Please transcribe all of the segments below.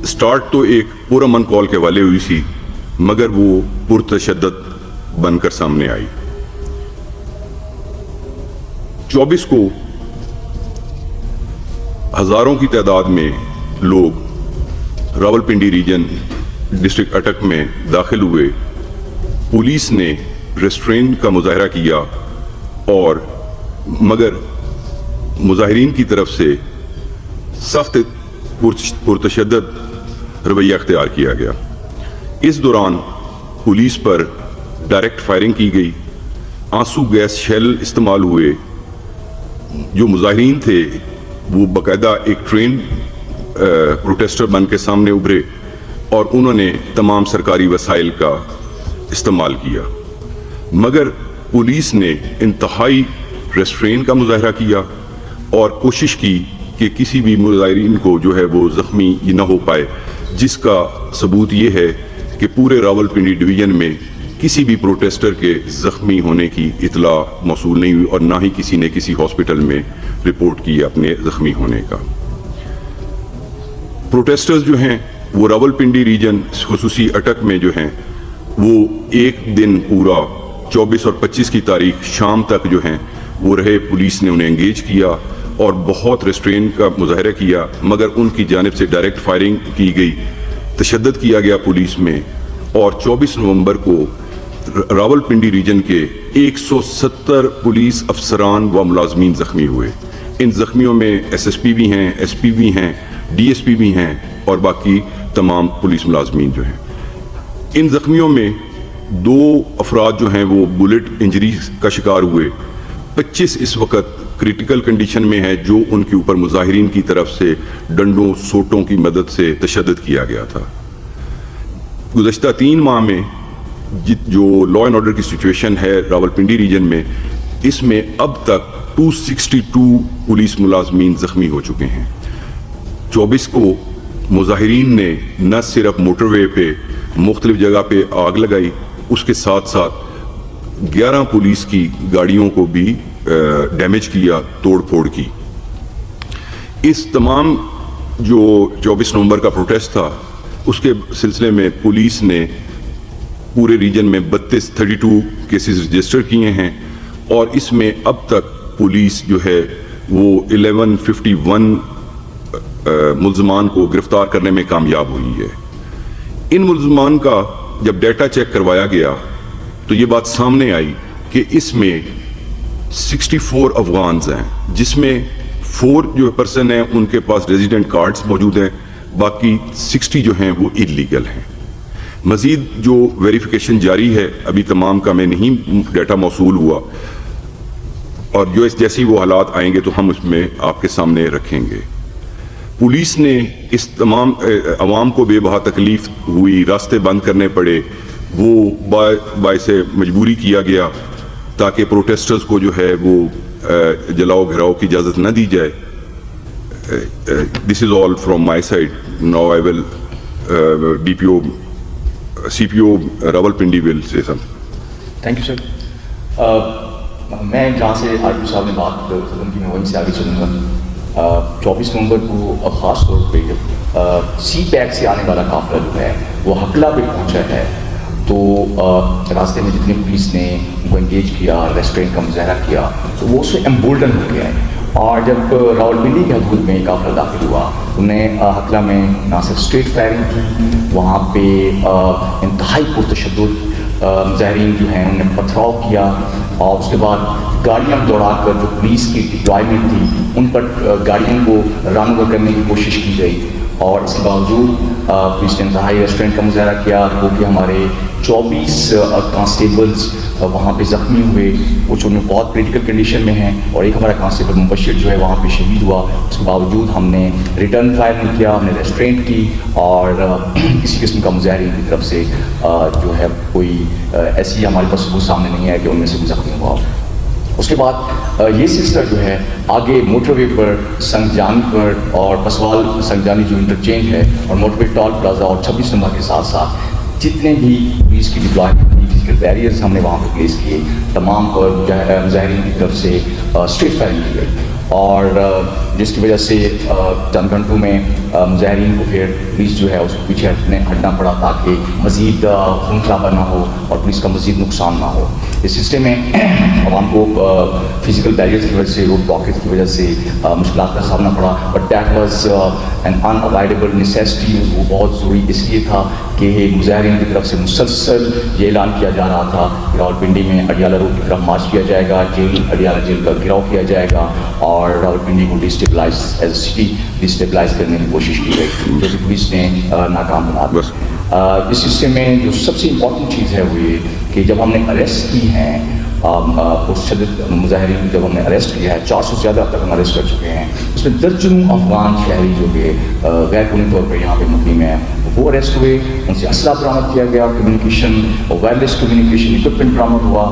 Start تو ایک پرامن کال کے والے ہوئی سی، مگر وہ پرتشدد بن کر سامنے آئی۔ 24 کو ہزاروں کی تعداد میں لوگ راولپنڈی ریجن ڈسٹرکٹ اٹک میں داخل ہوئے۔ پولیس نے ریسٹرین کا مظاہرہ کیا اور مگر مظاہرین کی طرف سے سخت پرتشدد رویہ اختیار کیا گیا۔ اس دوران پولیس پر ڈائریکٹ فائرنگ کی گئی، آنسو گیس شیل استعمال ہوئے۔ جو مظاہرین تھے وہ باقاعدہ ایک ٹرین پروٹیسٹر بن کے سامنے ابھرے اور انہوں نے تمام سرکاری وسائل کا استعمال کیا، مگر پولیس نے انتہائی ریسٹرین کا مظاہرہ کیا اور کوشش کی کہ کسی بھی مظاہرین کو جو ہے وہ زخمی نہ ہو پائے، جس کا ثبوت یہ ہے کہ پورے راولپنڈی ڈویژن میں کسی بھی پروٹیسٹر کے زخمی ہونے کی اطلاع موصول نہیں ہوئی اور نہ ہی کسی نے کسی ہاسپٹل میں رپورٹ کی اپنے زخمی ہونے کا۔ پروٹیسٹرز جو ہیں وہ راولپنڈی ریجن خصوصی اٹک میں جو ہیں وہ ایک دن پورا 24 اور 25 کی تاریخ شام تک جو ہیں وہ رہے۔ پولیس نے انہیں انگیج کیا اور بہت ریسٹرین کا مظاہرہ کیا، مگر ان کی جانب سے ڈائریکٹ فائرنگ کی گئی، تشدد کیا گیا پولیس میں، اور 24 نومبر کو راولپنڈی ریجن کے 170 پولیس افسران و ملازمین زخمی ہوئے۔ ان زخمیوں میں ایس ایس پی بھی ہیں، ایس پی بھی ہیں، ڈی ایس پی بھی ہیں اور باقی تمام پولیس ملازمین جو ہیں۔ ان زخمیوں میں 2 افراد جو ہیں وہ بلٹ انجری کا شکار ہوئے، 25 اس وقت کریٹیکل کنڈیشن میں ہے، جو ان کے اوپر مظاہرین کی طرف سے ڈنڈوں سوٹوں کی مدد سے تشدد کیا گیا تھا۔ گزشتہ 3 ماہ میں جو لا اینڈ آرڈر کی سچویشن ہے راولپنڈی ریجن میں، اس میں اب تک 262 پولیس ملازمین زخمی ہو چکے ہیں۔ 24 کو مظاہرین نے نہ صرف موٹر وے پہ مختلف جگہ پہ آگ لگائی، اس کے ساتھ ساتھ 11 پولیس کی گاڑیوں کو بھی ڈیمیج کیا، توڑ پھوڑ کی۔ اس تمام جو 24 نومبر کا پروٹیسٹ تھا، اس کے سلسلے میں پولیس نے پورے ریجن میں 32 کیسز رجسٹر کیے ہیں اور اس میں اب تک پولیس جو ہے وہ 1151 ملزمان کو گرفتار کرنے میں کامیاب ہوئی ہے۔ ان ملزمان کا جب ڈیٹا چیک کروایا گیا تو یہ بات سامنے آئی کہ اس میں 64 افغانز ہیں، جس میں 4 جو پرسن ہیں ان کے پاس ریزیڈنٹ کارڈز موجود ہیں، باقی 60 جو ہیں وہ انلیگل ہیں۔ مزید جو ویریفیکیشن جاری ہے، ابھی تمام کا میں نہیں ڈیٹا موصول ہوا، اور جو جیسی وہ حالات آئیں گے تو ہم اس میں آپ کے سامنے رکھیں گے۔ پولیس نے اس تمام عوام کو بے بہا تکلیف ہوئی، راستے بند کرنے پڑے، وہ باعث مجبوری کیا گیا تاکہ پروٹیسٹرز کو جو ہے وہ جلاؤ گھراؤ کی اجازت نہ دی جائے۔ This is all from my side. Now I will CPO Rawalpindi will say some. Thank you sir. میں جہاں سے آر پی صاحب نے بات ختم کی، میں وہیں سے آگے چلوں گا۔ 24 نومبر کو خاص طور پہ سی پیک سے آنے والا قافلہ جو ہے وہ حقلہ پہ پہنچا ہے، تو راستے میں جتنے پولیس نے ان کو انگیج کیا، ریسٹورینٹ کا مظاہرہ کیا، تو وہ اس سے ایمبولڈن ہو گیا ہے۔ اور جب راولپنڈی کے حدود میں قافلہ داخل ہوا، انہوں نے حقلہ میں نہ صرف اسٹریٹ فائرنگ کی، وہاں پہ انتہائی پرتشدد مظاہرین جو ہیں انہوں نے پتھراؤ کیا، اور اس کے بعد گاڑیاں دوڑا کر جو پولیس کی ڈپلائمنٹ تھی ان پر گاڑیوں کو رن اوور کرنے کی کوشش کی گئی، اور اس کے باوجود پولیس نے انتہائی ریسٹورینٹ کا مظاہرہ کیا، کیونکہ ہمارے 24 کانسٹیبلز وہاں پہ زخمی ہوئے، کچھ ان میں بہت کریٹیکل کنڈیشن میں ہیں، اور ایک ہمارا کانسٹیبل مبشر جو ہے وہاں پہ شہید ہوا۔ اس کے باوجود ہم نے ریٹرن فائر نہیں کیا، ہم نے ریسٹورینٹ کی، اور کسی قسم کا مظاہرین کی طرف سے جو ہے کوئی ایسی ہمارے پاس ثبوت سامنے نہیں ہے کہ ان میں سے کوئی زخمی ہوا۔ اس کے بعد یہ سلسلہ جو ہے آگے موٹر وے پر سنگ جانی پر اور پسوال سنگ جانی جو انٹرچینج ہے، اور موٹر وے ٹول پلازا اور 26 نمبر کے ساتھ ساتھ جتنے بھی پولیس کی ڈپلائمنٹ کی، فزیکل بیریئرز ہم نے وہاں پہ پلیس کیے، تمام پر مظاہرین کی طرف سے اسٹریٹ فائرنگ کی گئی، اور جس کی وجہ سے چند گھنٹوں میں مظاہرین کو پھر پولیس جو ہے اس کو پیچھے ہٹنا پڑا تاکہ مزید خون خرابہ نہ ہو اور پولیس کا مزید نقصان نہ ہو. اس سلسلے میں عوام کو فزیکل بیریئرز کی وجہ سے روڈ بلاکیج کی وجہ سے مشکلات کا سامنا پڑا, but that was an in avoidable necessity. وہ بہت ضروری اس لیے تھا کہ مظاہرین کی طرف سے مسلسل یہ اعلان کیا جا رہا تھا کہ راولپنڈی میں اڈیالہ روڈ کی طرف مارچ کیا جائے گا, اڈیالہ جیل کا گھراؤ کیا جائے گا اور راولپنڈی کو ڈسٹیبلائز ایز اے سٹی ڈسٹیبلائز کرنے کی کوشش کی گئی, جو کہ پولیس نے ناکام بنا دیا. اس سلسلے میں جو سب سے امپورٹنٹ چیز ہے وہ یہ کہ جب ہم نے اریسٹ کی ہیں پرشدت مظاہرین جب ہم نے اریسٹ کیا ہے, 400 سے زیادہ اب تک ہم اریسٹ کر چکے ہیں, اس میں درجنوں افغان شہری جو کہ غیر قانونی طور پر یہاں پہ مقیم ہیں وہ اریسٹ ہوئے, ان سے اسلحہ برآمد کیا گیا, کمیونیکیشن وائرلیس کمیونیکیشن اکوپمنٹ برآمد ہوا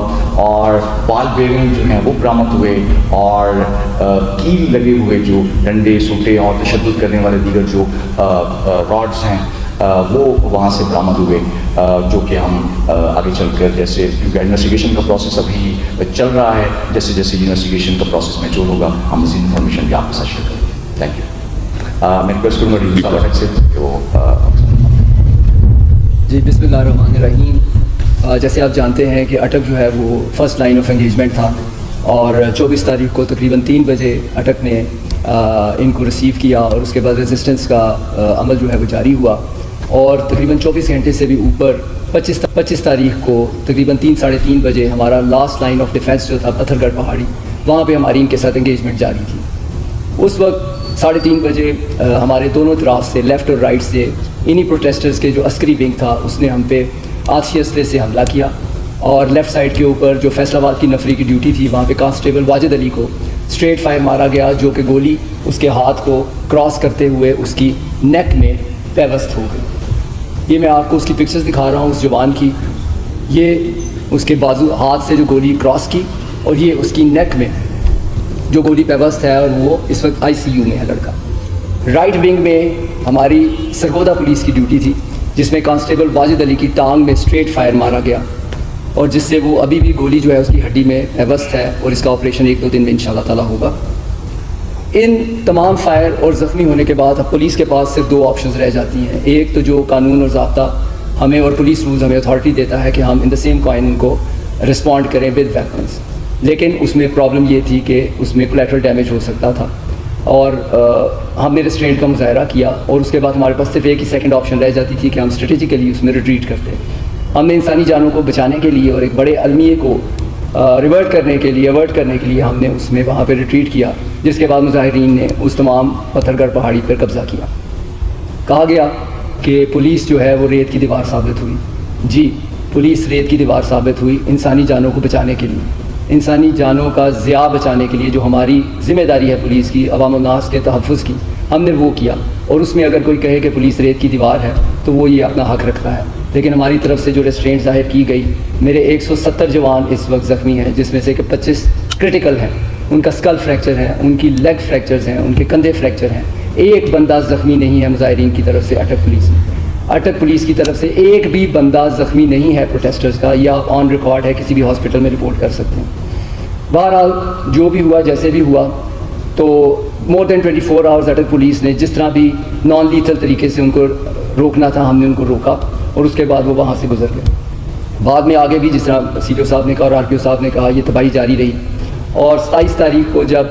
اور بال بیرنگ جو ہیں وہ برآمد ہوئے اور کیل لگے ہوئے جو ڈنڈے سوٹے اور تشدد کرنے والے دیگر جو راڈز ہیں وہ وہاں سے برآمد ہوئے, جو کہ ہم آگے چل کر جیسے کیونکہ انویسٹیگیشن کا پروسیس ابھی چل رہا ہے, جیسے جیسے انویسٹیگیشن کا پروسیس میچور ہوگا ہم مزید انفارمیشن بھی آپ کے ساتھ شیئر کریں گے. Thank you. میں ریکویسٹ کروں گا ڈی صاحب اٹک سے کہ وہ جی. بسم اللہ الرحمن الرحیم. جیسے آپ جانتے ہیں کہ اٹک جو ہے وہ فرسٹ لائن آف انگیجمنٹ تھا اور 24 تاریخ کو تقریباً 3 بجے اٹک نے ان کو ریسیو کیا اور اس کے بعد ریزسٹنس کا عمل جو ہے وہ جاری ہوا اور تقریباً 24 گھنٹے سے بھی اوپر 25 تاریخ کو تقریباً 3-3:30 بجے ہمارا لاسٹ لائن آف ڈیفینس جو تھا پتھر گڑھ پہاڑی, وہاں پہ ہماری ان کے ساتھ انگیجمنٹ جاری تھی. اس وقت 3:30 بجے ہمارے دونوں طرف سے لیفٹ اور رائٹ سے انہی پروٹیسٹرز کے جو عسکری ونگ تھا اس نے ہم پہ آتشی اسلحے سے حملہ کیا اور لیفٹ سائڈ کے اوپر جو فیصل آباد کی نفری کی ڈیوٹی تھی وہاں پہ کانسٹیبل واجد علی کو اسٹریٹ فائر مارا گیا, جو کہ گولی اس کے ہاتھ کو کراس کرتے ہوئے اس کی نیک میں پیوست ہو گئی. یہ میں آپ کو اس کی پکچرز دکھا رہا ہوں اس جوان کی, یہ اس کے بازو ہاتھ سے جو گولی کراس کی اور یہ اس کی نیک میں جو گولی پیوست ہے اور وہ اس وقت ICU میں ہے لڑکا. رائٹ ونگ میں ہماری سرگودا پولیس کی ڈیوٹی تھی جس میں کانسٹیبل واجد علی کی ٹانگ میں اسٹریٹ فائر مارا گیا اور جس سے وہ ابھی بھی گولی جو ہے اس کی ہڈی میں پیوست ہے اور اس کا آپریشن 1-2 دن میں انشاءاللہ تعالیٰ ہوگا. ان تمام فائر اور زخمی ہونے کے بعد اب پولیس کے پاس صرف 2 آپشنز رہ جاتی ہیں. ایک تو جو قانون اور ضابطہ ہمیں اور پولیس رولز ہمیں اتھارٹی دیتا ہے کہ ہم ان دا سیم کوائن ان کو رسپونڈ کریں ود ویپنس, لیکن اس میں پرابلم یہ تھی کہ اس میں کولیٹرل ڈیمیج ہو سکتا تھا اور ہم نے ریسٹرینٹ کا مظاہرہ کیا اور اس کے بعد ہمارے پاس صرف ایک ہی سیکنڈ آپشن رہ جاتی تھی کہ ہم اسٹریٹجیکلی اس میں ریٹریٹ کرتے. ہم نے انسانی جانوں کو بچانے کے لیے اور ایک بڑے المیے کو ریورٹ کرنے کے لیے ہم نے اس میں وہاں پہ ریٹریٹ کیا, جس کے بعد مظاہرین نے اس تمام پتھر گڑھ پہاڑی پر قبضہ کیا. کہا گیا کہ پولیس جو ہے وہ ریت کی دیوار ثابت ہوئی. جی, پولیس ریت کی دیوار ثابت ہوئی انسانی جانوں کو بچانے کے لیے, انسانی جانوں کا ضیاع بچانے کے لیے جو ہماری ذمہ داری ہے پولیس کی, عوام الناس کے تحفظ کی, ہم نے وہ کیا. اور اس میں اگر کوئی کہے کہ پولیس ریت کی دیوار ہے تو وہ یہ اپنا حق رکھتا ہے, لیکن ہماری طرف سے جو ریسٹرینٹ ظاہر کی گئی, میرے 170 جوان اس وقت زخمی ہیں جس میں سے کہ 25 کرٹیکل ہیں, ان کا سکل فریکچر ہے, ان کی لیگ فریکچرز ہیں, ان کے کندھے فریکچر ہیں. ایک بندہ زخمی نہیں ہے مظاہرین کی طرف سے. اٹک پولیس کی طرف سے ایک بھی بندہ زخمی نہیں ہے پروٹیسٹرز کا, یا آپ آن ریکارڈ ہے کسی بھی ہاسپٹل میں رپورٹ کر سکتے ہیں. بہرحال جو بھی ہوا جیسے بھی ہوا, تو مور دین 24 آورز اٹک پولیس نے جس طرح بھی نان لیتھل طریقے سے ان کو روکنا تھا ہم نے ان کو روکا اور اس کے بعد وہ وہاں سے گزر گئے. بعد میں آگے بھی جس طرح CPO صاحب نے کہا اور RPO صاحب نے کہا یہ تباہی جاری رہی اور 27 تاریخ کو جب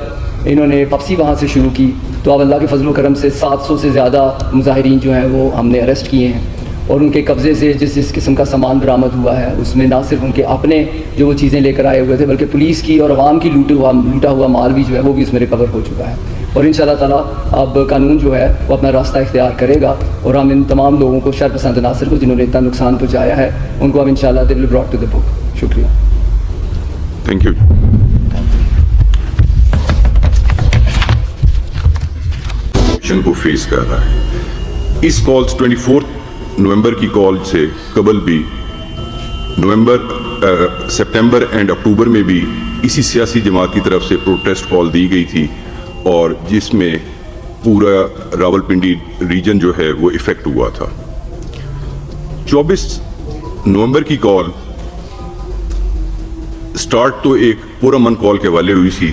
انہوں نے واپسی وہاں سے شروع کی تو اب اللہ کے فضل و کرم سے 700 سے زیادہ مظاہرین جو ہیں وہ ہم نے اریسٹ کیے ہیں اور ان کے قبضے سے جس قسم کا سامان برآمد ہوا ہے اس میں نہ صرف ان کے اپنے جو وہ چیزیں لے کر آئے ہوئے تھے بلکہ پولیس کی اور عوام کی لوٹا ہوا مال بھی جو ہے وہ بھی اس میں ریکور ہو چکا ہے. اور انشاءاللہ تعالیٰ اب قانون جو ہے وہ اپنا راستہ اختیار کرے گا اور ہم ان تمام لوگوں کو شر پسند عناصر کو جنہوں نے اتنا نقصان پہنچایا ہے ان کو اب انشاءاللہ دے ول براٹ ٹو دی بک. شکریہ. Thank you. کو فیس کر رہا ہے اس کالز 24 نومبر کی کال سے قبل بھی سپٹمبر اینڈ اکتوبر میں بھی اسی سیاسی جماعت کی طرف سے پروٹیسٹ کال دی گئی تھی اور جس میں پورا راولپنڈی ریجن جو ہے وہ افیکٹ ہوا تھا. 24 نومبر کی کال سٹارٹ تو ایک پرامن کال کے حوالے ہوئی تھی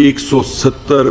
170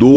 2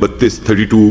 32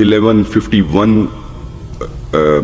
1151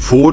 4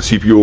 CPO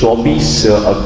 24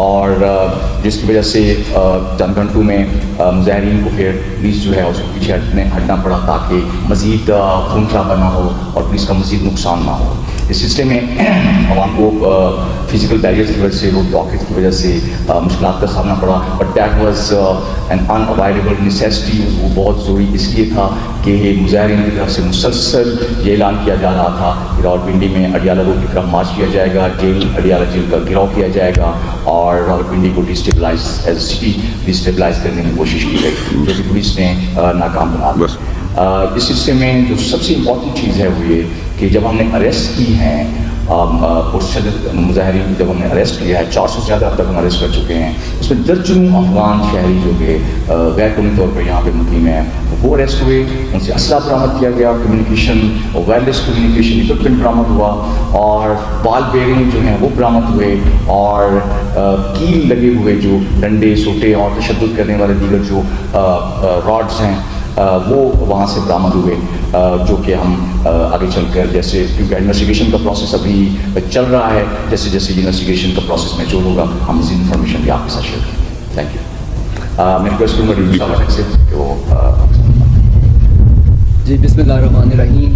اور جس کی وجہ سے چند گھنٹوں میں مظاہرین کو پھر پولیس جو ہے اس کو پیچھے ہٹنا پڑا تاکہ مزید خون خرابہ نہ ہو اور پولیس کا مزید نقصان نہ ہو. اس سلسلے میں عوام کو فزیکل بیریئرز کی وجہ سے روڈ بلاکیج کی وجہ سے مشکلات کا سامنا پڑا, but that was an unavailable necessity. وہ بہت ضروری اس لیے تھا کہ مظاہرین کی طرف سے مسلسل یہ اعلان کیا جا رہا تھا کہ راولپنڈی میں اڈیالہ روڈ کی طرف مارچ کیا جائے گا, اڈیالہ جیل کا گھیراؤ کیا جائے گا اور راولپنڈی کو destabilise as a city destabilise کرنے کی کوشش کی گئی, جو کہ پولیس نے ناکام بنا دیا. اس سلسلے میں جو سب سے امپورٹنٹ چیز ہے وہ یہ کہ جب ہم نے اریسٹ کی ہیں پرشدت مظاہرین, جب ہم نے اریسٹ کیا ہے 400 سے زیادہ اب تک ہم اریسٹ کر چکے ہیں, اس میں درجنوں افغان شہری جو کہ غیر قانونی طور پر یہاں پہ مقیم ہیں وہ اریسٹ ہوئے, ان سے اسلحہ برآمد کیا گیا, کمیونیکیشن وائرلیس کمیونیکیشن اکوپمنٹ برآمد ہوا اور بال بیرنگ جو ہیں وہ برآمد ہوئے اور کیل لگے ہوئے جو ڈنڈے سوٹے اور تشدد کرنے والے دیگر جو راڈز ہیں وہ وہاں سے برآمد ہوئے, جو کہ ہم آگے چل کر جیسے کیونکہ انویسٹیگیشن کا پروسیس ابھی چل رہا ہے, جیسے جیسے انویسٹیگیشن کا پروسیس میچور ہوگا ہم اس انفارمیشن بھی آپ کے ساتھ شیئر کریں گے. Thank you. میں ریکویسٹ کروں گا ڈی صاحب اٹک سے کہ وہ جی بسم اللہ الرحمن الرحیم.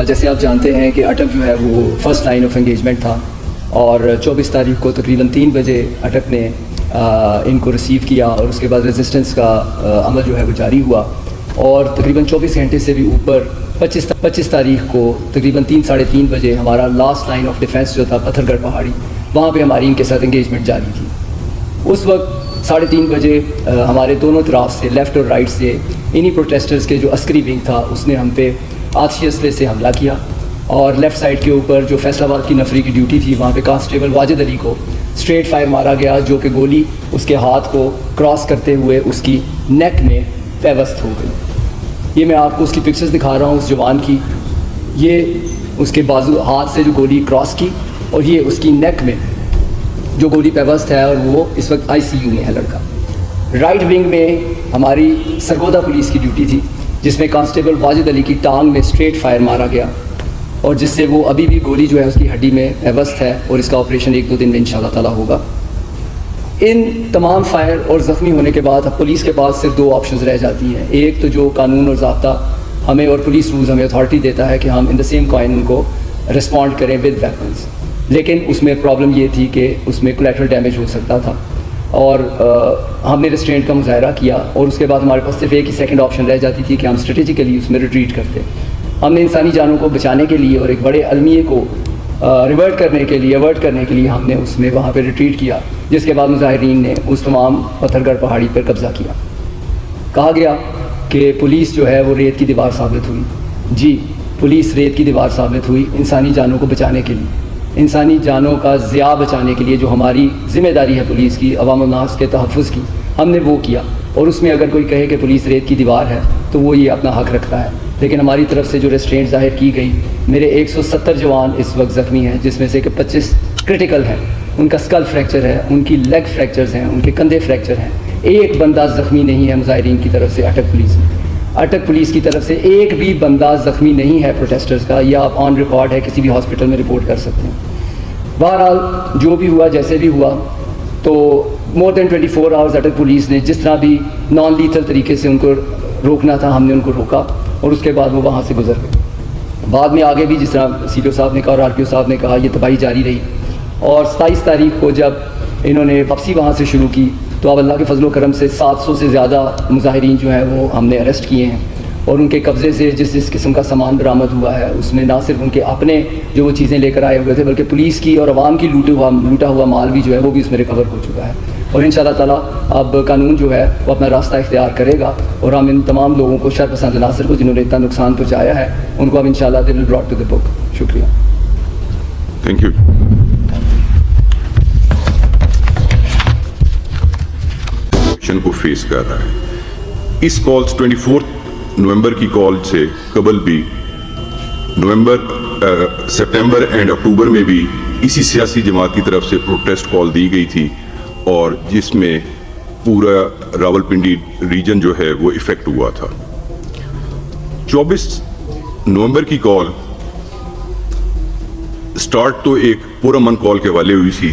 جیسے آپ جانتے ہیں کہ اٹک جو ہے وہ فرسٹ لائن آف انگیجمنٹ تھا اور 24 تاریخ کو تقریباً 3 بجے اٹک نے ان کو ریسیو کیا اور اس کے بعد ریزسٹنس کا عمل جو ہے وہ جاری ہوا اور تقریباً 24 گھنٹے سے بھی اوپر 25 تاریخ کو تقریباً 3-3:30 بجے ہمارا لاسٹ لائن آف ڈیفینس جو تھا پتھر گڑھ پہاڑی, وہاں پہ ہماری ان کے ساتھ انگیجمنٹ جاری تھی. اس وقت 3:30 بجے ہمارے دونوں طرف سے لیفٹ اور رائٹ سے انہی پروٹیسٹرز کے جو عسکری ونگ تھا اس نے ہم پہ آتشی اسلحے سے حملہ کیا اور لیفٹ سائڈ کے اوپر جو فیصل آباد کی نفری کی ڈیوٹی تھی وہاں پہ کانسٹیبل واجد علی کو اسٹریٹ فائر مارا گیا, جو کہ گولی اس کے ہاتھ کو کراس کرتے ہوئے اس کی نیک میں پیوست ہو گئی. یہ میں آپ کو اس کی پکچرز دکھا رہا ہوں اس جوان کی, یہ اس کے بازو ہاتھ سے جو گولی کراس کی اور یہ اس کی نیک میں جو گولی پیوست ہے اور وہ اس وقت ICU میں ہے لڑکا. رائٹ ونگ میں ہماری سرگودا پولیس کی ڈیوٹی تھی جس میں کانسٹیبل واجد علی کی ٹانگ میں اسٹریٹ فائر مارا گیا اور جس سے وہ ابھی بھی گولی جو ہے اس کی ہڈی میں پیوست ہے اور اس کا آپریشن 1-2 دن میں انشاءاللہ تعالیٰ ہوگا. ان تمام فائر اور زخمی ہونے کے بعد اب پولیس کے پاس صرف 2 آپشنز رہ جاتی ہیں. ایک تو جو قانون اور ضابطہ ہمیں اور پولیس رولز ہمیں اتھارٹی دیتا ہے کہ ہم ان دا سیم کوائن ان کو رسپونڈ کریں ود ویپنز, لیکن اس میں پرابلم یہ تھی کہ اس میں کولیٹرل ڈیمیج ہو سکتا تھا اور ہم نے ریسٹرینٹ کا مظاہرہ کیا اور اس کے بعد ہمارے پاس صرف ایک ہی سیکنڈ آپشن رہ جاتی تھی کہ ہم اسٹریٹجیکلی اس میں ریٹریٹ کرتے. ہم نے انسانی جانوں کو بچانے کے لیے اور ایک بڑے المیے کو ریورٹ کرنے کے لیے اوائڈ کرنے کے لیے ہم نے اس میں وہاں پہ ریٹریٹ کیا, جس کے بعد مظاہرین نے اس تمام پتھر گڑھ پہاڑی پر قبضہ کیا. کہا گیا کہ پولیس جو ہے وہ ریت کی دیوار ثابت ہوئی. جی پولیس ریت کی دیوار ثابت ہوئی انسانی جانوں کو بچانے کے لیے, انسانی جانوں کا ضیاع بچانے کے لیے جو ہماری ذمہ داری ہے پولیس کی عوام الناس کے تحفظ کی, ہم نے وہ کیا. اور اس میں اگر کوئی کہے کہ پولیس ریت کی دیوار ہے تو وہ یہ اپنا حق رکھتا ہے, لیکن ہماری طرف سے جو ریسٹرینٹ ظاہر کی گئی, میرے 170 جوان اس وقت زخمی ہیں جس میں سے کہ 25 کرٹیکل ہیں, ان کا اسکل فریکچر ہے, ان کی لیگ فریکچرز ہیں, ان کے کندھے فریکچر ہیں. ایک بندہ زخمی نہیں ہے مظاہرین کی طرف سے اٹک پولیس میں, اٹک پولیس کی طرف سے ایک بھی بندہ زخمی نہیں ہے پروٹیسٹرز کا, یا آپ آن ریکارڈ ہے کسی بھی ہاسپٹل میں رپورٹ کر سکتے ہیں. بہرحال جو بھی ہوا جیسے بھی ہوا تو مور دین 24 آورز اٹک پولیس نے جس طرح بھی نان لیتھل طریقے سے ان کو روکنا تھا ہم نے ان کو روکا اور اس کے بعد وہ وہاں سے گزر گئے. بعد میں آگے بھی جس طرح CPO صاحب نے کہا اور RPO صاحب نے کہا یہ تباہی جاری رہی اور 27 تاریخ کو جب انہوں نے واپسی وہاں سے شروع کی تو اب اللہ کے فضل و کرم سے 700 سے زیادہ مظاہرین جو ہیں وہ ہم نے اریسٹ کیے ہیں اور ان کے قبضے سے جس قسم کا سامان برآمد ہوا ہے اس میں نہ صرف ان کے اپنے جو وہ چیزیں لے کر آئے ہوئے تھے بلکہ پولیس کی اور عوام کی لوٹا ہوا مال بھی جو ہے وہ بھی اس میں ریکور ہو چکا ہے. اور انشاءاللہ تعالیٰ اب قانون جو ہے وہ اپنا راستہ اختیار کرے گا اور ہم ان تمام لوگوں کو شر پسند عناصر کو جنہوں نے اتنا نقصان پہنچایا ہے ان کو اب انشاءاللہ دے ول براٹ ٹو دی بک. شکریہ. Thank you. کو فیس کر رہا ہے. اس کال 24 نومبر کی کال سے قبل بھی سپٹمبر اینڈ اکتوبر میں بھی اسی سیاسی جماعت کی طرف سے پروٹیسٹ کال دی گئی تھی اور جس میں پورا راولپنڈی ریجن جو ہے وہ افیکٹ ہوا تھا. 24 نومبر کی کال سٹارٹ تو ایک پرامن کال کے والے ہوئی تھی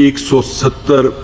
170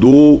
2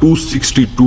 262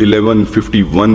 1151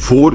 4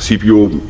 CPO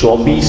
24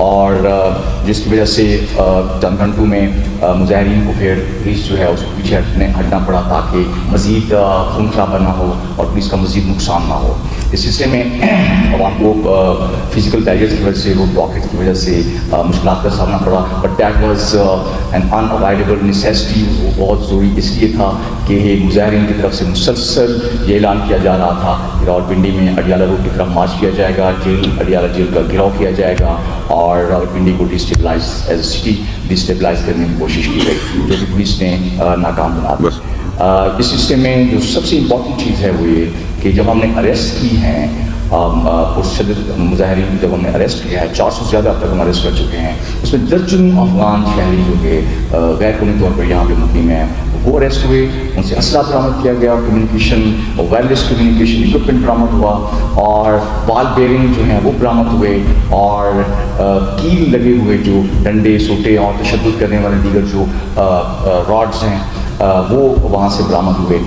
اور جس کی وجہ سے چند گھنٹوں میں مظاہرین کو پھر پولیس جو ہے اس کو پیچھے ہٹنا پڑا تاکہ مزید خون خرابہ نہ ہو اور پولیس کا مزید نقصان نہ ہو. اس سلسلے میں عوام کو فزیکل بیریئرز کی وجہ سے روڈ بلاکیج کی وجہ سے مشکلات کا سامنا پڑا, but that was an in avoidable necessity. وہ بہت ضروری اس لیے تھا کہ مظاہرین کی طرف سے مسلسل یہ اعلان کیا جا رہا تھا کہ راولپنڈی میں اڈیالہ روڈ کی طرف مارچ کیا جائے گا, اڈیالہ جیل کا گھیراؤ کیا جائے گا اور راولپنڈی کو ڈسٹیبلائز ایز اے سٹی ڈسٹیبلائز کرنے کی کوشش کی گئی, جو کہ پولیس نے ناکام بنا دیا. اس سلسلے میں جو سب سے امپورٹنٹ چیز ہے وہ یہ کہ جب ہم نے اریسٹ کی ہیں پرشدت مظاہرین جب ہم نے اریسٹ کیا ہے, 400 سے زیادہ اب تک ہم اریسٹ کر چکے ہیں. اس میں درجنوں افغان شہری جو کہ غیر قانونی طور پر یہاں پہ مقیم ہیں وہ اریسٹ ہوئے, ان سے اسلحہ برآمد کیا گیا, کمیونیکیشن وائرلیس کمیونیکیشن اکوپمنٹ برآمد ہوا اور بال بیرنگ جو ہیں وہ برآمد ہوئے اور کیل لگے ہوئے جو ڈنڈے سوٹے اور تشدد کرنے والے دیگر جو راڈز ہیں وہ وہاں سے برآمد ہوئے,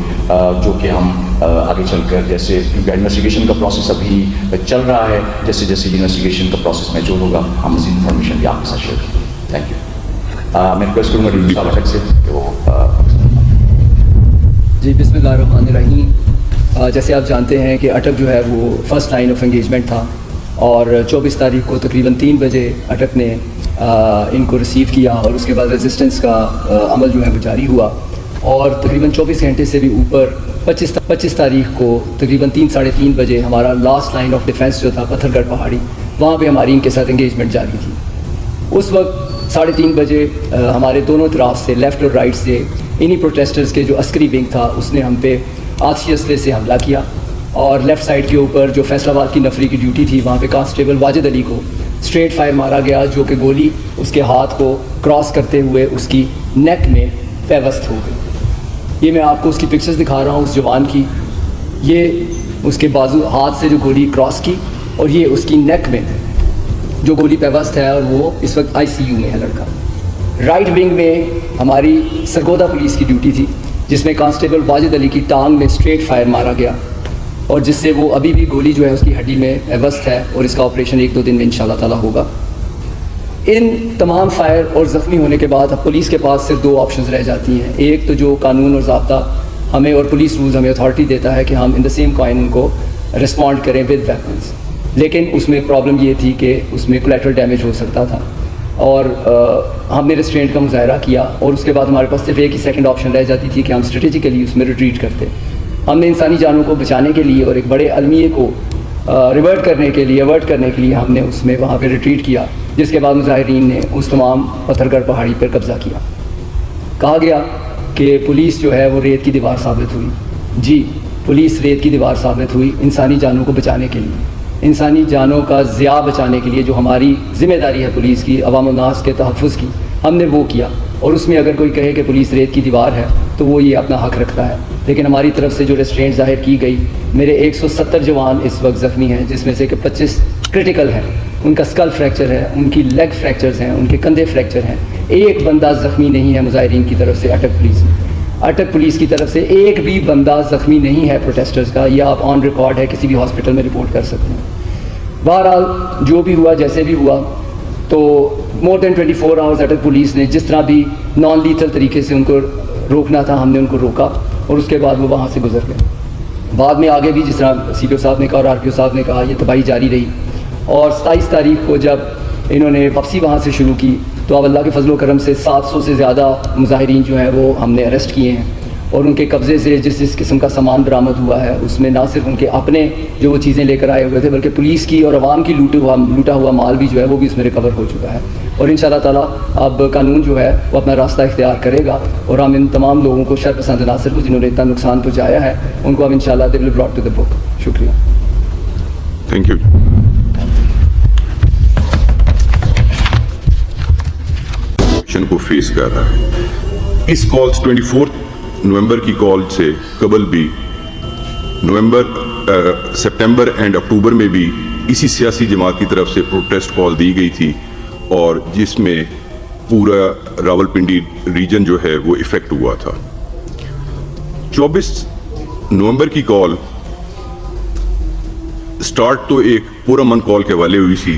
جو کہ ہم آگے چل کر جیسے انویسٹیگیشن کا پروسیس ابھی چل رہا ہے, جیسے جیسے انویسٹیگیشن کا پروسیس میچور ہوگا ہم مزید انفارمیشن بھی آپ کے ساتھ شیئر کریں گے. Thank you. میں ریکویسٹ کروں گا ڈی صاحب اٹک سے کہ وہ جی بسم اللہ الرحمن الرحیم. جیسے آپ جانتے ہیں کہ اٹک جو ہے وہ فرسٹ لائن آف انگیجمنٹ تھا اور 24 تاریخ کو تقریباً 3 بجے اٹک نے ان کو ریسیو کیا اور اس کے بعد ریزسٹنس کا عمل جو ہے وہ جاری ہوا اور تقریباً 24 گھنٹے سے بھی اوپر 25 تاریخ کو تقریباً 3-3:30 بجے ہمارا لاسٹ لائن آف ڈیفینس جو تھا پتھر گڑھ پہاڑی, وہاں پہ ہماری ان کے ساتھ انگیجمنٹ جاری تھی. اس وقت 3:30 بجے ہمارے دونوں طرف سے لیفٹ اور رائٹ سے انہی پروٹیسٹرز کے جو عسکری ونگ تھا اس نے ہم پہ آتشی اسلحے سے حملہ کیا اور لیفٹ سائڈ کے اوپر جو فیصل آباد کی نفری کی ڈیوٹی تھی وہاں پہ کانسٹیبل واجد علی کو اسٹریٹ فائر مارا گیا, جو کہ گولی اس کے ہاتھ کو کراس کرتے ہوئے اس کی نیک میں پیوست ہو گئی. یہ میں آپ کو اس کی پکچرز دکھا رہا ہوں اس جوان کی, یہ اس کے بازو ہاتھ سے جو گولی کراس کی اور یہ اس کی نیک میں جو گولی پیوست ہے اور وہ اس وقت ICU میں ہے لڑکا. رائٹ ونگ میں ہماری سرگودا پولیس کی ڈیوٹی تھی جس میں کانسٹیبل واجد علی کی ٹانگ میں اسٹریٹ فائر مارا گیا اور جس سے وہ ابھی بھی گولی جو ہے اس کی ہڈی میں پیوست ہے اور اس کا آپریشن 1-2 دن میں انشاءاللہ تعالیٰ ہوگا. ان تمام فائر اور زخمی ہونے کے بعد اب پولیس کے پاس صرف 2 آپشنز رہ جاتی ہیں. ایک تو جو قانون اور ضابطہ ہمیں اور پولیس رولز ہمیں اتھارٹی دیتا ہے کہ ہم ان دا سیم کوائن ان کو رسپونڈ کریں ود ویپنز, لیکن اس میں پرابلم یہ تھی کہ اس میں کولیٹرل ڈیمیج ہو سکتا تھا اور ہم نے ریسٹرینٹ کا مظاہرہ کیا اور اس کے بعد ہمارے پاس صرف ایک ہی سیکنڈ آپشن رہ جاتی تھی کہ ہم اسٹریٹجیکلی اس میں ریٹریٹ کرتے. ہم نے انسانی جانوں کو بچانے کے لیے اور ایک بڑے المیے کو ریورٹ کرنے کے لیے ہم نے اس میں وہاں پہ ریٹریٹ کیا, جس کے بعد مظاہرین نے اس تمام پتھر گڑھ پہاڑی پر قبضہ کیا. کہا گیا کہ پولیس جو ہے وہ ریت کی دیوار ثابت ہوئی. جی پولیس ریت کی دیوار ثابت ہوئی انسانی جانوں کو بچانے کے لیے, انسانی جانوں کا ضیاع بچانے کے لیے جو ہماری ذمہ داری ہے پولیس کی, عوام الناس کے تحفظ کی, ہم نے وہ کیا. اور اس میں اگر کوئی کہے کہ پولیس ریت کی دیوار ہے تو وہ یہ اپنا حق رکھتا ہے, لیکن ہماری طرف سے جو ریسٹرینٹ ظاہر کی گئی, میرے 170 جوان اس وقت زخمی ہیں جس میں سے کہ 25 کرٹیکل ہیں, ان کا اسکل فریکچر ہے, ان کی لیگ فریکچرز ہیں, ان کے کندھے فریکچر ہیں. ایک بندہ زخمی نہیں ہے مظاہرین کی طرف سے اٹک پولیس کی طرف سے ایک بھی بندہ زخمی نہیں ہے پروٹیسٹرز کا. یہ آپ آن ریکارڈ ہے کسی بھی ہاسپٹل میں رپورٹ کر سکتے ہیں. بہرحال جو بھی ہوا جیسے بھی ہوا تو مور دین 24 آورز اٹک پولیس نے جس طرح بھی نان لیتھل طریقے سے ان کو روکنا تھا ہم نے ان کو روکا اور اس کے بعد وہ وہاں سے گزر گئے. بعد میں آگے بھی جس طرح CPO صاحب نے کہا اور RPO صاحب نے کہا یہ تباہی جاری رہی اور 27 تاریخ کو جب انہوں نے واپسی وہاں سے شروع کی تو اب اللہ کے فضل و کرم سے 700 سے زیادہ مظاہرین جو ہیں وہ ہم نے اریسٹ کیے ہیں اور ان کے قبضے سے جس قسم کا سامان برآمد ہوا ہے اس میں نہ صرف ان کے اپنے جو وہ چیزیں لے کر آئے ہوئے تھے بلکہ پولیس کی اور عوام کی لوٹا ہوا مال بھی جو ہے وہ بھی اس میں ریکور ہو چکا ہے. اور انشاءاللہ تعالیٰ اب قانون جو ہے وہ اپنا راستہ اختیار کرے گا اور ہم ان تمام لوگوں کو شر پسند عناصر کو جنہوں نے اتنا نقصان پہنچایا ہے ان کو اب انشاءاللہ they will be brought to the book. شکریہ. Thank you. کو فیس کر رہا ہے. اس کالز 24 نومبر کی کال سے قبل بھی سپٹمبر اینڈ اکتوبر میں بھی اسی سیاسی جماعت کی طرف سے پروٹیسٹ کال دی گئی تھی اور جس میں پورا راولپنڈی ریجن جو ہے وہ افیکٹ ہوا تھا. 24 نومبر کی کال سٹارٹ تو ایک پورامن کال کے حوالے ہوئی تھی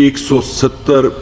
170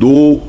2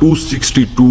262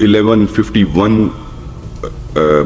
1151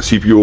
CPO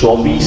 24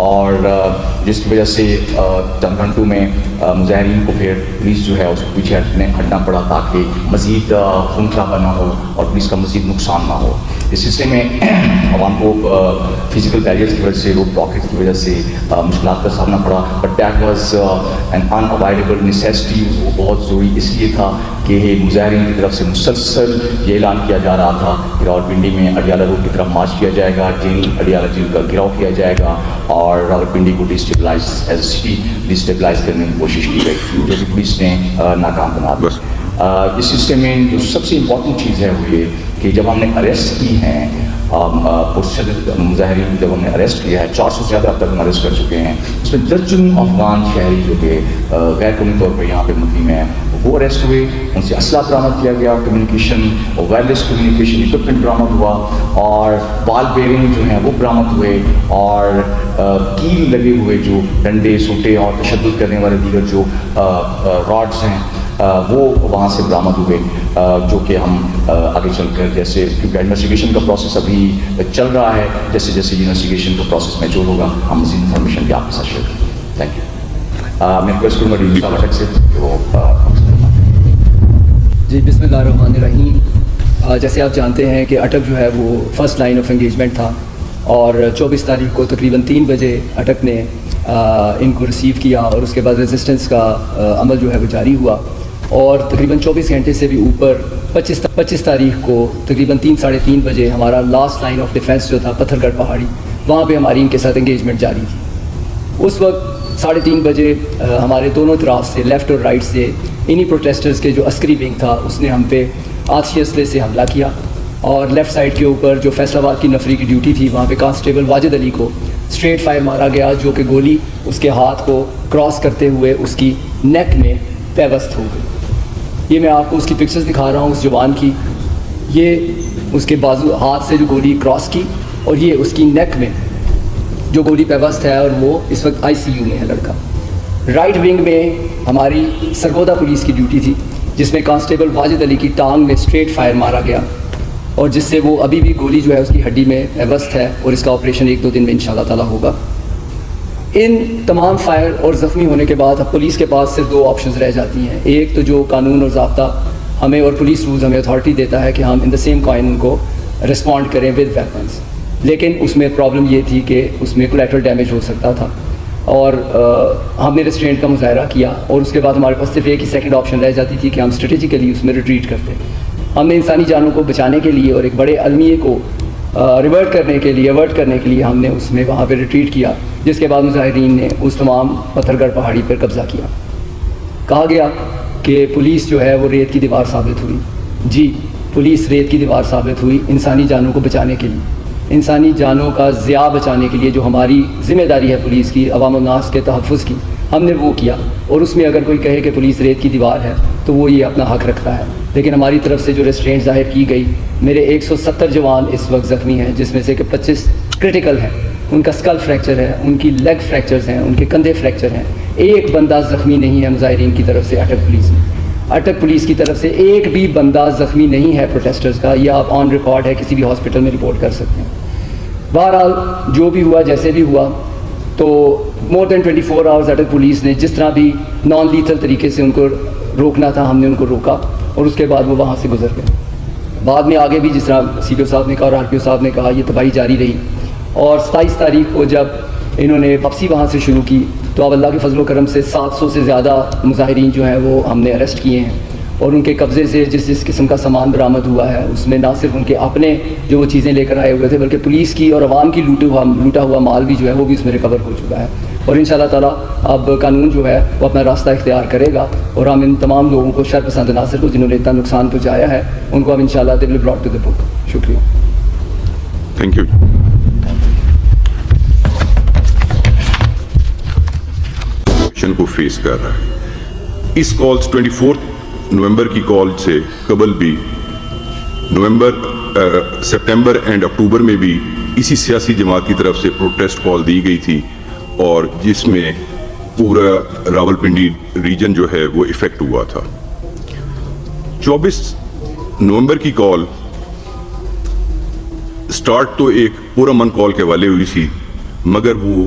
اور جس کی وجہ سے چند گھنٹوں میں مظاہرین کو پھر پولیس جو ہے اس کو پیچھے ہٹنا پڑا تاکہ مزید خون خرابہ نہ ہو اور پولیس کا مزید نقصان نہ ہو. اس سلسلے میں عوام کو فزیکل بیریئرز کی وجہ سے روڈ بلاکیج کی وجہ سے مشکلات کا سامنا پڑا, but that was an in avoidable necessity. وہ بہت ضروری اس لیے تھا کہ مظاہرین کی طرف سے مسلسل یہ اعلان کیا جا رہا تھا کہ راولپنڈی میں اڈیالہ روڈ کی طرف مارچ کیا جائے گا, اڈیالہ جیل کا گھراؤ کیا جائے گا اور راولپنڈی کو destabilise as a city destabilise کرنے کی کوشش کی گئی, جو کہ پولیس نے ناکام بنا دیا. اس سلسلے میں جو سب سے امپورٹنٹ چیز ہے وہ یہ کہ جب ہم نے اریسٹ کی ہیں پرشدت مظاہرین, جب ہم نے اریسٹ کیا ہے 400 سے زیادہ اب تک ہم اریسٹ کر چکے ہیں, اس میں درجنوں افغان شہری جو کہ غیر قانونی طور پر یہاں پہ مقیم ہیں وہ اریسٹ ہوئے, ان سے اسلحہ برآمد کیا گیا, کمیونیکیشن اور وائرلیس کمیونیکیشن اکوپمنٹ برآمد ہوا اور بال بیرنگ جو ہیں وہ برآمد ہوئے اور کیل لگے ہوئے جو ڈنڈے سوٹے اور تشدد کرنے والے دیگر جو راڈز ہیں وہ وہاں سے برآمد ہوئے, جو کہ ہم آگے چل کر جیسے کیونکہ انویسٹیگیشن کا پروسیس ابھی چل رہا ہے, جیسے جیسے انویسٹیگیشن کا پروسیس میچور ہوگا ہم مزید انفارمیشن بھی آپ کے ساتھ شیئر کریں گے. Thank you. میں ریکویسٹ کروں گا ڈی صاحب اٹک سے کہ وہ جی بسم اللہ الرحمن الرحیم. جیسے آپ جانتے ہیں کہ اٹک جو ہے وہ فرسٹ لائن آف انگیجمنٹ تھا اور 24 تاریخ کو تقریباً 3 بجے اٹک نے ان کو ریسیو کیا اور اس کے بعد ریزسٹنس کا عمل جو ہے وہ جاری ہوا اور تقریباً 24 گھنٹے سے بھی اوپر 25 تاریخ کو تقریباً 3-3:30 بجے ہمارا لاسٹ لائن آف ڈیفینس جو تھا پتھر گڑھ پہاڑی, وہاں پہ ہماری ان کے ساتھ انگیجمنٹ جاری تھی. اس وقت 3:30 بجے ہمارے دونوں طرف سے لیفٹ اور رائٹ سے انہی پروٹیسٹرز کے جو عسکری ونگ تھا اس نے ہم پہ آتشی اسلحے سے حملہ کیا اور لیفٹ سائڈ کے اوپر جو فیصل آباد کی نفری کی ڈیوٹی تھی وہاں پہ کانسٹیبل واجد علی کو اسٹریٹ فائر مارا گیا, جو کہ گولی اس کے ہاتھ کو کراس کرتے ہوئے اس کی نیک میں پیوست ہو گئی. یہ میں آپ کو اس کی پکچرز دکھا رہا ہوں اس جوان کی, یہ اس کے بازو ہاتھ سے جو گولی کراس کی اور یہ اس کی نیک میں جو گولی پیوست ہے اور وہ اس وقت ICU میں ہے لڑکا. رائٹ ونگ میں ہماری سرگودا پولیس کی ڈیوٹی تھی جس میں کانسٹیبل واجد علی کی ٹانگ میں اسٹریٹ فائر مارا گیا اور جس سے وہ ابھی بھی گولی جو ہے اس کی ہڈی میں پیوست ہے اور اس کا آپریشن 1-2 دن میں انشاءاللہ تعالیٰ ہوگا. ان تمام فائر اور زخمی ہونے کے بعد اب پولیس کے پاس صرف 2 آپشنز رہ جاتی ہیں. ایک تو جو قانون اور ضابطہ ہمیں اور پولیس رولز ہمیں اتھارٹی دیتا ہے کہ ہم ان دا سیم کوائن ان کو رسپونڈ کریں ود ویپنس, لیکن اس میں پرابلم یہ تھی کہ اس میں کولیٹرل ڈیمیج ہو سکتا تھا اور ہم نے ریسٹرینٹ کا مظاہرہ کیا اور اس کے بعد ہمارے پاس صرف ایک ہی سیکنڈ آپشن رہ جاتی تھی کہ ہم اسٹریٹجیکلی اس میں ریٹریٹ کرتے. ہم نے انسانی جانوں کو بچانے کے لیے اور ایک بڑے المیے کو ریورٹ کرنے کے لیے ہم نے اس میں وہاں پہ ریٹریٹ کیا, جس کے بعد مظاہرین نے اس تمام پتھر گڑھ پہاڑی پر قبضہ کیا. کہا گیا کہ پولیس جو ہے وہ ریت کی دیوار ثابت ہوئی. جی پولیس ریت کی دیوار ثابت ہوئی انسانی جانوں کو بچانے کے لیے, انسانی جانوں کا ضیاع بچانے کے لیے جو ہماری ذمہ داری ہے پولیس کی عوام الناس کے تحفظ کی, ہم نے وہ کیا. اور اس میں اگر کوئی کہے کہ پولیس ریت کی دیوار ہے تو وہ یہ اپنا حق رکھتا ہے, لیکن ہماری طرف سے جو ریسٹرینٹ ظاہر کی گئی, میرے 170 جوان اس وقت زخمی ہیں جس میں سے کہ 25 کرٹیکل ہیں, ان کا اسکل فریکچر ہے, ان کی لیگ فریکچرز ہیں, ان کے کندھے فریکچر ہیں. ایک بندہ زخمی نہیں ہے مظاہرین کی طرف سے اٹک پولیس میں, اٹک پولیس کی طرف سے ایک بھی بندہ زخمی نہیں ہے پروٹیسٹرز کا. یہ آپ آن ریکارڈ ہے کسی بھی ہاسپٹل میں رپورٹ کر سکتے ہیں. بہرحال جو بھی ہوا جیسے بھی ہوا تو مور دین 24 آورز اٹک پولیس نے جس طرح بھی نان لیتھل طریقے سے ان کو روکنا تھا ہم نے ان کو روکا اور اس کے بعد وہ وہاں سے گزر گئے. بعد میں آگے بھی جس طرح CPO صاحب نے کہا اور RPO صاحب نے کہا یہ تباہی جاری رہی اور 27 تاریخ کو جب انہوں نے واپسی وہاں سے شروع کی تو اب اللہ کے فضل و کرم سے 700 سے زیادہ مظاہرین جو ہیں وہ ہم نے اریسٹ کیے ہیں اور ان کے قبضے سے جس قسم کا سامان برآمد ہوا ہے اس میں نہ صرف ان کے اپنے جو وہ چیزیں لے کر آئے ہوئے تھے بلکہ پولیس کی اور عوام کی لوٹا ہوا مال بھی جو ہے وہ بھی اس میں ریکور ہو چکا ہے. اور انشاءاللہ تعالیٰ اب قانون جو ہے وہ اپنا راستہ اختیار کرے گا اور ہم ان تمام لوگوں کو شر پسند عناصر کو جنہوں نے اتنا نقصان پہنچایا ہے ان کو اب انشاءاللہ they will be brought to the book. شکریہ. Thank you. کو فیس کر رہا ہے. اس کالز 24 نومبر کی کال سے قبل بھی سپٹمبر اینڈ اکتوبر میں بھی اسی سیاسی جماعت کی طرف سے پروٹیسٹ کال دی گئی تھی اور جس میں پورا راولپنڈی ریجن جو ہے وہ افیکٹ ہوا تھا. 24 نومبر کی کال سٹارٹ تو ایک پورا من کال کے والے ہوئی تھی مگر وہ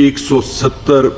170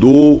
2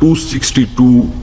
262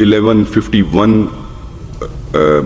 1151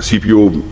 CPO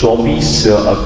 24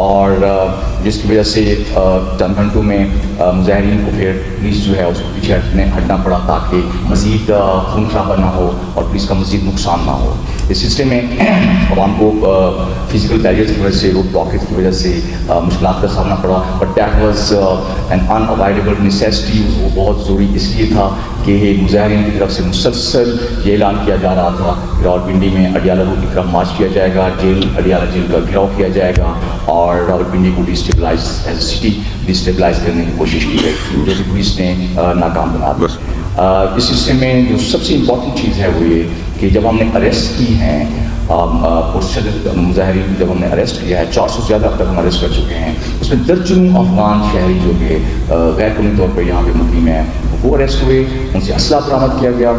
اور جس کی وجہ سے چند گھنٹوں میں مظاہرین کو پھر پولیس جو ہے اس کو پیچھے ہٹنا پڑا تاکہ مزید خون خرابہ نہ ہو اور پولیس کا مزید نقصان نہ ہو. اس سلسلے میں عوام کو فزیکل بیریئرز کی وجہ سے روڈ بلاکیج کی وجہ سے مشکلات کا سامنا پڑا, but that was an in avoidable necessity. وہ بہت ضروری اس لیے تھا کہ مظاہرین کی طرف سے مسلسل یہ اعلان کیا جا رہا تھا کہ راولپنڈی میں اڈیالہ روڈ کی طرف مارچ کیا جائے گا, اڈیالہ جیل کا گھیراؤ کیا جائے گا اور راولپنڈی کو destabilise as a city destabilise کرنے کی کوشش کی گئی, جو کہ پولیس نے ناکام بنا دی. اس سلسلے میں جو سب سے امپورٹنٹ چیز ہے وہ یہ کہ جب ہم نے اریسٹ کی ہیں مظاہرین, جب ہم نے اریسٹ کیا ہے 400 سے زیادہ اب تک ہم اریسٹ کر چکے ہیں, اس میں درجنوں افغان شہری جو کہ غیر قانونی طور پر یہاں پہ مقیم ہیں وہ اریسٹ ہوئے, ان سے اسلحہ برآمد کیا گیا.